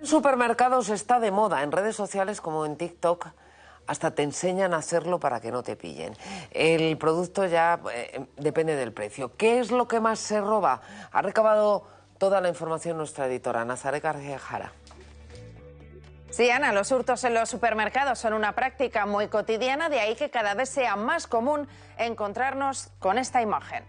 Supermercados está de moda en redes sociales como en TikTok. Hasta te enseñan a hacerlo para que no te pillen. El producto ya depende del precio. ¿Qué es lo que más se roba? Ha recabado toda la información nuestra editora Nazaret García Jara. Sí, Ana, los hurtos en los supermercados son una práctica muy cotidiana, de ahí que cada vez sea más común encontrarnos con esta imagen.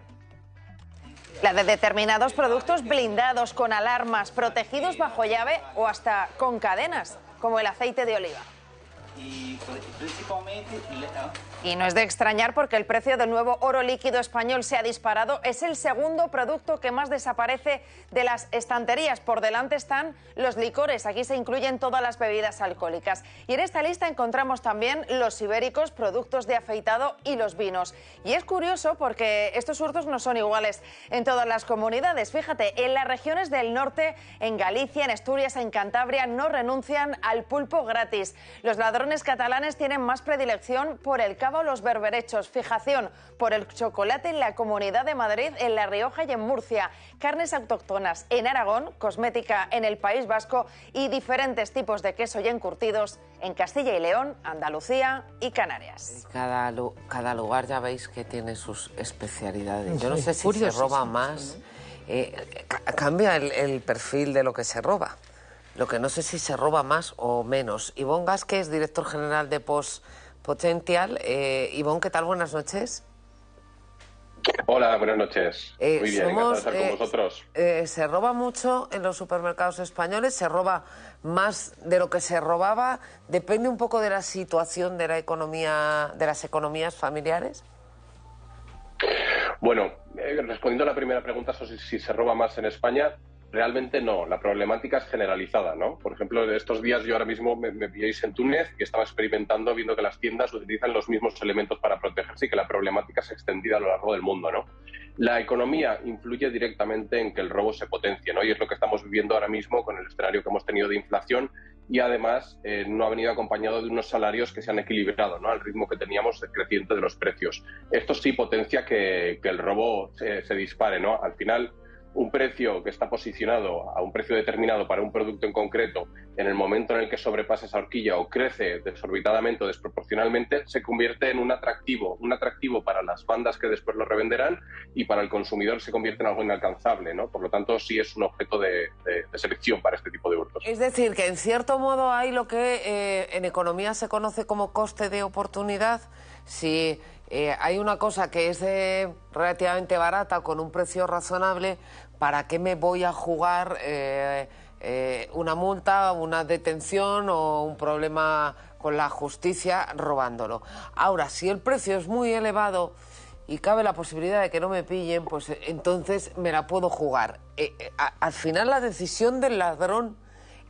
La de determinados productos blindados con alarmas, protegidos bajo llave o hasta con cadenas, como el aceite de oliva. Y no es de extrañar porque el precio del nuevo oro líquido español se ha disparado. Es el segundo producto que más desaparece de las estanterías. Por delante están los licores. Aquí se incluyen todas las bebidas alcohólicas. Y en esta lista encontramos también los ibéricos, productos de afeitado y los vinos. Y es curioso porque estos hurtos no son iguales en todas las comunidades. Fíjate, en las regiones del norte, en Galicia, en Asturias, en Cantabria, no renuncian al pulpo gratis. Los ladrones catalanes tienen más predilección por el cava o los berberechos, fijación por el chocolate en la Comunidad de Madrid, en La Rioja y en Murcia, carnes autóctonas en Aragón, cosmética en el País Vasco y diferentes tipos de queso y encurtidos en Castilla y León, Andalucía y Canarias. Cada lugar ya veis que tiene sus especialidades. Yo no sé si se roba más, cambia el perfil de lo que se roba. Lo que no sé si se roba más o menos. Ivonne Gasque es director general de Post Potential. Ivonne, ¿qué tal? Buenas noches. Hola, buenas noches. Muy bien, encantado de estar con vosotros. Se roba mucho en los supermercados españoles, se roba más de lo que se robaba. ¿Depende un poco de la situación de la economía, de las economías familiares? Bueno, respondiendo a la primera pregunta sobre si se roba más en España, realmente no, la problemática es generalizada, ¿no? Por ejemplo, estos días yo ahora mismo me pilláis en Túnez y estaba experimentando viendo que las tiendas utilizan los mismos elementos para protegerse y que la problemática se ha extendido a lo largo del mundo, ¿no? La economía influye directamente en que el robo se potencie, ¿no? Y es lo que estamos viviendo ahora mismo con el escenario que hemos tenido de inflación y además no ha venido acompañado de unos salarios que se han equilibrado, ¿no? Al ritmo que teníamos creciente de los precios. Esto sí potencia que el robo se dispare, ¿no? Al final, un precio que está posicionado a un precio determinado para un producto en concreto, en el momento en el que sobrepasa esa horquilla o crece desorbitadamente o desproporcionalmente, se convierte en un atractivo para las bandas que después lo revenderán y para el consumidor se convierte en algo inalcanzable, ¿no? Por lo tanto, sí es un objeto de selección para este tipo de hurtos. Es decir, que en cierto modo hay lo que en economía se conoce como coste de oportunidad. Si hay una cosa que es relativamente barata, con un precio razonable, ¿para qué me voy a jugar una multa, una detención o un problema con la justicia robándolo? Ahora, si el precio es muy elevado y cabe la posibilidad de que no me pillen, pues entonces me la puedo jugar. Al final la decisión del ladrón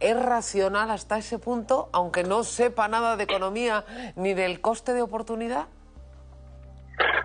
es racional hasta ese punto, aunque no sepa nada de economía ni del coste de oportunidad.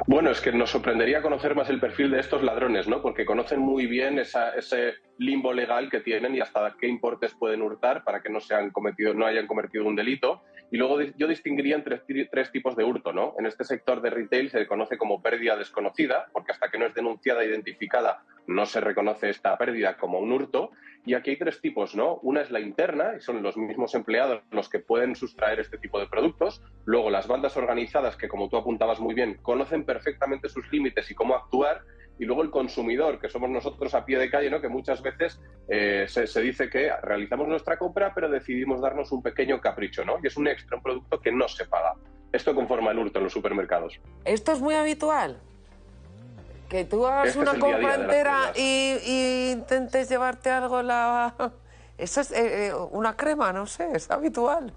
Bueno, es que nos sorprendería conocer más el perfil de estos ladrones, ¿no? Porque conocen muy bien ese limbo legal que tienen y hasta qué importes pueden hurtar para que no hayan cometido un delito. Y luego yo distinguiría entre tres tipos de hurto, ¿no? En este sector de retail se conoce como pérdida desconocida, porque hasta que no es denunciada e identificada no se reconoce esta pérdida como un hurto. Y aquí hay tres tipos, ¿no? Una es la interna, y son los mismos empleados los que pueden sustraer este tipo de productos. Luego, las bandas organizadas, que como tú apuntabas muy bien, conocen perfectamente sus límites y cómo actuar. Y luego el consumidor, que somos nosotros a pie de calle, ¿no? Que muchas veces se dice que realizamos nuestra compra, pero decidimos darnos un pequeño capricho, ¿no? Y es un extra, un producto que no se paga. Esto conforma el hurto en los supermercados. ¿Esto es muy habitual? Que tú hagas una compra entera y intentes llevarte algo en la... Eso es una crema, no sé, es habitual.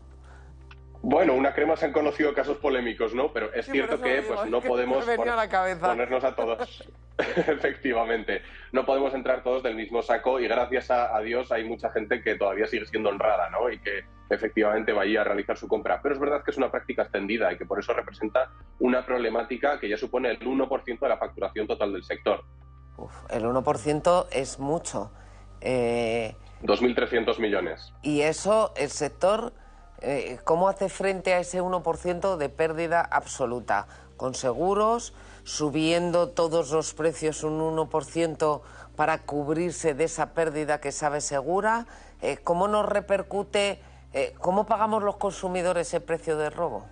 Bueno, una crema se han conocido casos polémicos, ¿no? Pero es cierto que pues, no podemos ponernos a todos. Efectivamente. No podemos entrar todos del mismo saco y gracias a Dios hay mucha gente que todavía sigue siendo honrada, ¿no? Y que efectivamente vaya a realizar su compra. Pero es verdad que es una práctica extendida y que por eso representa una problemática que ya supone el 1% de la facturación total del sector. El 1% es mucho. 2.300 millones. Y eso, el sector... ¿Cómo hace frente a ese 1% de pérdida absoluta? ¿Con seguros? subiendo todos los precios un 1% para cubrirse de esa pérdida que sabe segura. ¿Cómo nos repercute, cómo pagamos los consumidores ese precio de robo?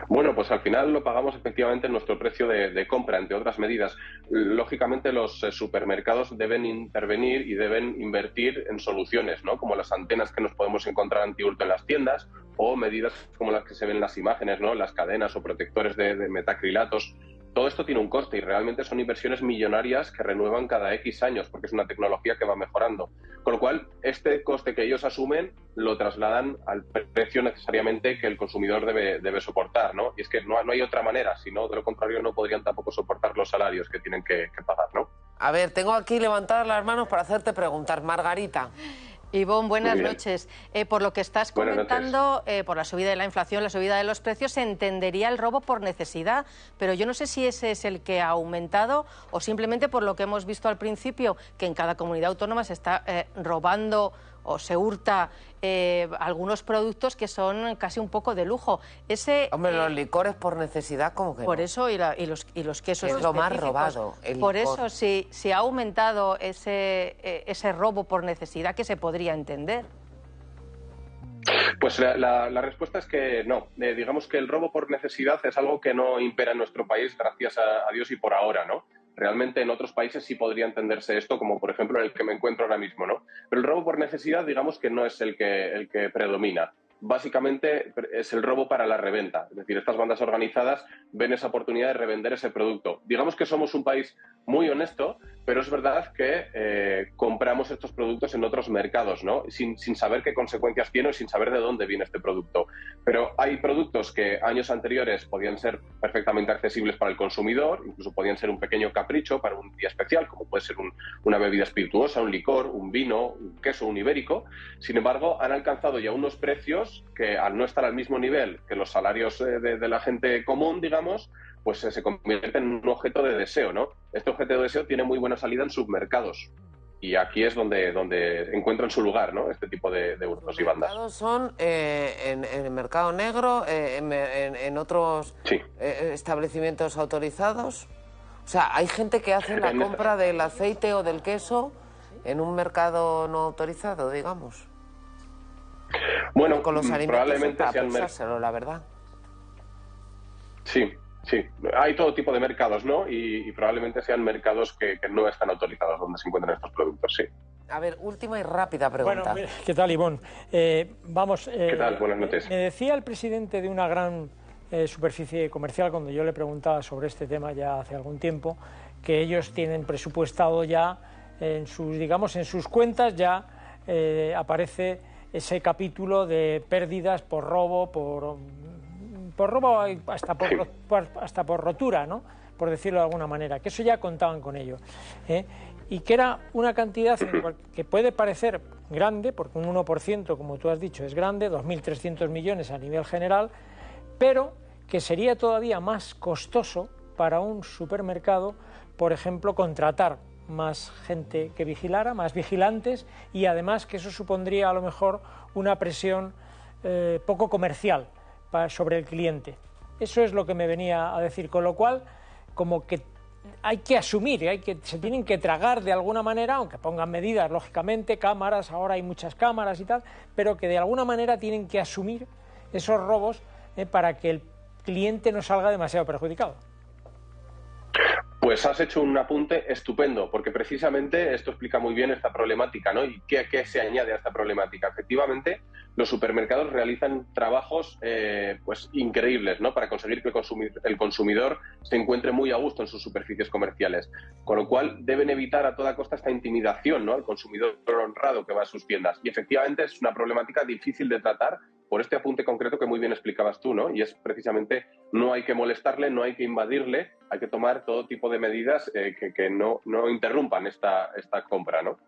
Bueno, pues al final lo pagamos efectivamente en nuestro precio de compra, entre otras medidas. Lógicamente los supermercados deben intervenir y deben invertir en soluciones, ¿no? Como las antenas que nos podemos encontrar antihurto en las tiendas o medidas como las que se ven en las imágenes, ¿no? Las cadenas o protectores de metacrilatos. Todo esto tiene un coste y realmente son inversiones millonarias que renuevan cada X años porque es una tecnología que va mejorando. Con lo cual, este coste que ellos asumen lo trasladan al precio necesariamente que el consumidor debe soportar, ¿no? Y es que no hay otra manera, si no, de lo contrario no podrían tampoco soportar los salarios que tienen que pagar, ¿no? A ver, tengo aquí levantadas las manos para hacerte preguntar. Margarita. Ivonne, buenas noches. Por lo que estás comentando, por la subida de la inflación, la subida de los precios, se entendería el robo por necesidad, pero yo no sé si ese es el que ha aumentado o simplemente por lo que hemos visto al principio, que en cada comunidad autónoma se está robando o se hurta algunos productos que son casi un poco de lujo. Hombre, los licores por necesidad, ¿cómo que por no? Eso y los quesos es lo más robado. Por eso, si ha aumentado ese robo por necesidad, que se podría entender. Pues la respuesta es que no. Digamos que el robo por necesidad es algo que no impera en nuestro país, gracias a Dios y por ahora, ¿no? Realmente en otros países sí podría entenderse esto, como por ejemplo en el que me encuentro ahora mismo, ¿no? Pero el robo por necesidad, digamos que no es el que predomina. Básicamente es el robo para la reventa. Es decir, estas bandas organizadas ven esa oportunidad de revender ese producto. Digamos que somos un país muy honesto, pero es verdad que compramos estos productos en otros mercados, ¿no? Sin saber qué consecuencias tiene o sin saber de dónde viene este producto. Pero hay productos que años anteriores podían ser perfectamente accesibles para el consumidor, incluso podían ser un pequeño capricho para un día especial, como puede ser una bebida espirituosa, un licor, un vino, un queso, un ibérico. Sin embargo, han alcanzado ya unos precios que, al no estar al mismo nivel que los salarios de la gente común, digamos, pues se convierte en un objeto de deseo, ¿no? Este objeto de deseo tiene muy buena salida en submercados y aquí es donde encuentran su lugar, ¿no? Este tipo de hurtos y bandas. ¿Los mercados son en el mercado negro, en otros establecimientos autorizados? O sea, ¿hay gente que hace la compra del aceite o del queso en un mercado no autorizado, digamos? Bueno, con los alimentos probablemente para sean pensárselo, la verdad. Sí. Hay todo tipo de mercados, ¿no? Y probablemente sean mercados que no están autorizados donde se encuentran estos productos, sí. A ver, última y rápida pregunta. Bueno, ¿qué tal, Ivonne? ¿Qué tal? Buenas noches. Me decía el presidente de una gran superficie comercial, cuando yo le preguntaba sobre este tema ya hace algún tiempo, que ellos tienen presupuestado ya en sus cuentas ya aparece ese capítulo de pérdidas por robo, hasta por rotura, ¿no? Por decirlo de alguna manera, que eso ya contaban con ello, y que era una cantidad que puede parecer grande, porque un 1%, como tú has dicho, es grande, 2.300 millones a nivel general, pero que sería todavía más costoso para un supermercado, por ejemplo, contratar más gente que vigilara, más vigilantes, y además que eso supondría a lo mejor una presión poco comercial sobre el cliente. Eso es lo que me venía a decir, con lo cual como que hay que asumir, se tienen que tragar de alguna manera, aunque pongan medidas, lógicamente, cámaras, ahora hay muchas cámaras y tal, pero que de alguna manera tienen que asumir esos robos para que el cliente no salga demasiado perjudicado. Pues has hecho un apunte estupendo, porque precisamente esto explica muy bien esta problemática, ¿no? ¿Y qué se añade a esta problemática? Efectivamente, los supermercados realizan trabajos pues increíbles, ¿no? Para conseguir que el consumidor se encuentre muy a gusto en sus superficies comerciales. Con lo cual, deben evitar a toda costa esta intimidación, ¿no? Al consumidor honrado que va a sus tiendas. Y efectivamente es una problemática difícil de tratar por este apunte concreto que muy bien explicabas tú, ¿no? Y es precisamente no hay que molestarle, no hay que invadirle, hay que tomar todo tipo de medidas que no interrumpan esta compra, ¿no?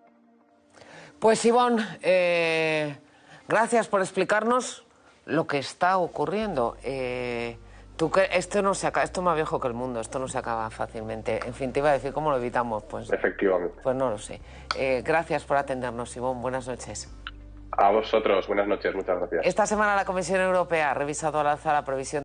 Pues Ivonne, gracias por explicarnos lo que está ocurriendo. Esto es más viejo que el mundo, esto no se acaba fácilmente. En fin, te iba a decir cómo lo evitamos, pues. Efectivamente. Pues no lo sé. Gracias por atendernos, Ivonne. Buenas noches. A vosotros, buenas noches, muchas gracias. Esta semana la Comisión Europea ha revisado al alza la previsión